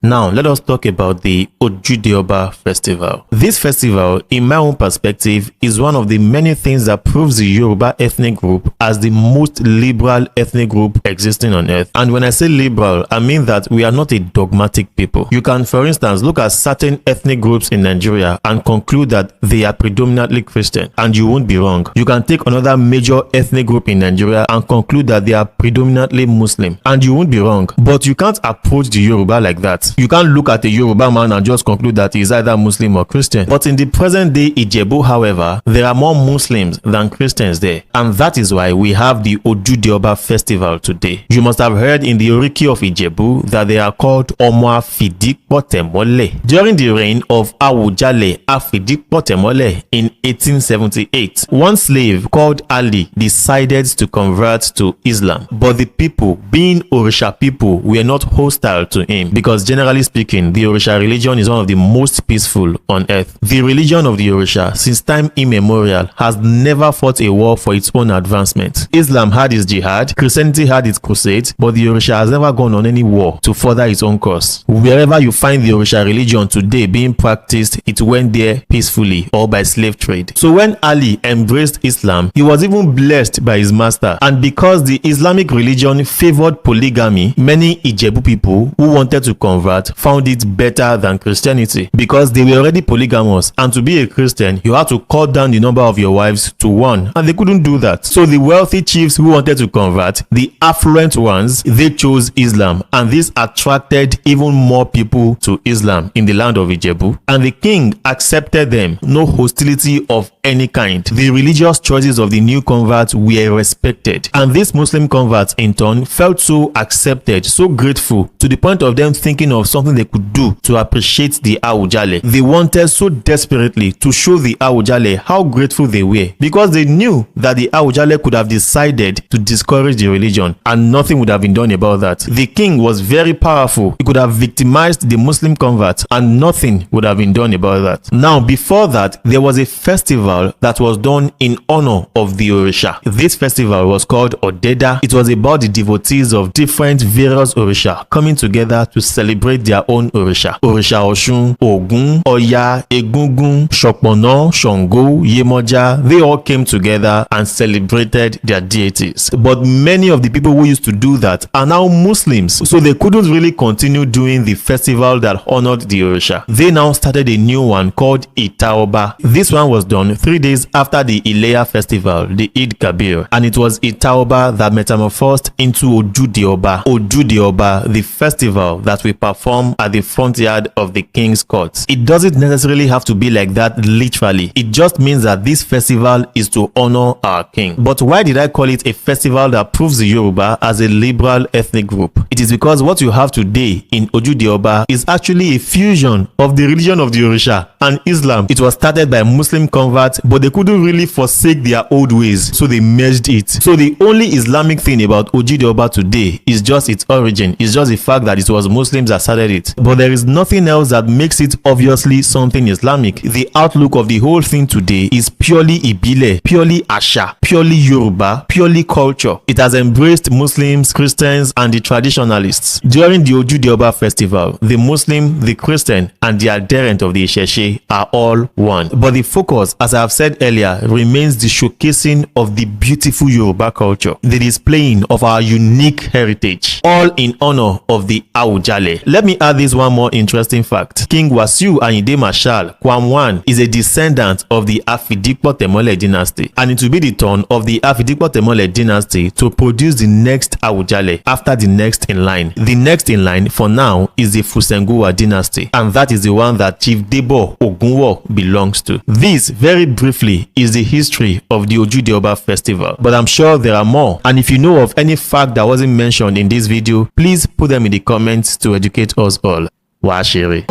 Now, let us talk about the Ojude festival. This festival, in my own perspective, is one of the many things that proves the Yoruba ethnic group as the most liberal ethnic group existing on earth. And when I say liberal, I mean that we are not a dogmatic people. You can, for instance, look at certain ethnic groups in Nigeria and conclude that they are predominantly Christian, and you won't be wrong. You can take another major ethnic group in Nigeria and conclude that they are predominantly Muslim, and you won't be wrong. But you can't approach the Yoruba like that. You can't look at a Yoruba man and just conclude that he is either Muslim or Christian. But in the present day Ijebu, however, there are more Muslims than Christians there. And that is why we have the Ojude festival today. You must have heard in the Oriki of Ijebu that they are called Omo Afidikpotemole. During the reign of Awujale Afidikpotemole in 1878, one slave called Ali decided to convert to Islam. But the people, being Orisha people, were not hostile to him, because generally speaking, the Orisha religion is one of the most peaceful on earth. The religion of the Orisha, since time immemorial, has never fought a war for its own advancement. Islam had its jihad, Christianity had its crusade, but the Orisha has never gone on any war to further its own cause. Wherever you find the Orisha religion today being practiced, it went there peacefully or by slave trade. So when Ali embraced Islam, he was even blessed by his master. And because the Islamic religion favored polygamy, many Ijebu people who wanted to convert found it better than Christianity, because they were already polygamous, and to be a Christian you had to cut down the number of your wives to one, and they couldn't do that. So the wealthy chiefs who wanted to convert, the affluent ones, they chose Islam, and this attracted even more people to Islam in the land of Ijebu, and the king accepted them. No hostility of any kind. The religious choices of the new converts were respected, and these Muslim converts in turn felt so accepted, so grateful, to the point of them thinking of something they could do to appreciate the Awujale. They wanted so desperately to show the Awujale how grateful they were, because they knew that the Awujale could have decided to discourage the religion and nothing would have been done about that. The king was very powerful. He could have victimized the Muslim converts and nothing would have been done about that. Now, before that, there was a festival that was done in honor of the Orisha. This festival was called Odeda. It was about the devotees of different various Orisha coming together to celebrate their own Orisha. Orisha Oshun, Ogun, Oya, Egungun, Shokpono, Shongo, Yemoja, they all came together and celebrated their deities. But many of the people who used to do that are now Muslims, so they couldn't really continue doing the festival that honored the Orisha. They now started a new one called Itaoba. This one was done 3 days after the Ileya festival, the Eid Kabir, and it was Itaoba that metamorphosed into Ojude. Ojude, the festival that we perform at the front yard of the king's court. It doesn't necessarily have to be like that literally. It just means that this festival is to honor our king. But why did I call it a festival that proves the Yoruba as a liberal ethnic group? It is because what you have today in Ojude is actually a fusion of the religion of the Orisha and Islam. It was started by Muslim converts, but they couldn't really forsake their old ways, so they merged it. So the only Islamic thing about Ojude today is just its origin. It's just the fact that it was Muslims that started it. But there is nothing else that makes it obviously something Islamic. The outlook of the whole thing today is purely Ibile, purely Asha, purely Yoruba, purely culture. It has embraced Muslims, Christians, and the traditionalists. During the Ojude festival, the Muslim, the Christian, and the adherent of the Isheshe are all one. But the focus, as I have said earlier, remains the showcasing of the beautiful Yoruba culture, the displaying of our unique heritage, all in honor of the Awujale. Let me add this one more interesting fact. King Wasiu Ayinde Marshal Kwam is a descendant of the Afidikpotemole dynasty, and it will be the turn of the Afidikpotemole dynasty to produce the next Awujale after the next in line. The next in line for now is the Fusenguwa dynasty, and that is the one that Chief Debo Ogunwo belongs to. This, very briefly, is the history of the Ojude festival, but I'm sure there are more, and if you know of any fact that wasn't mentioned in this video, please put them in the comments to educate us all. Waa Sere.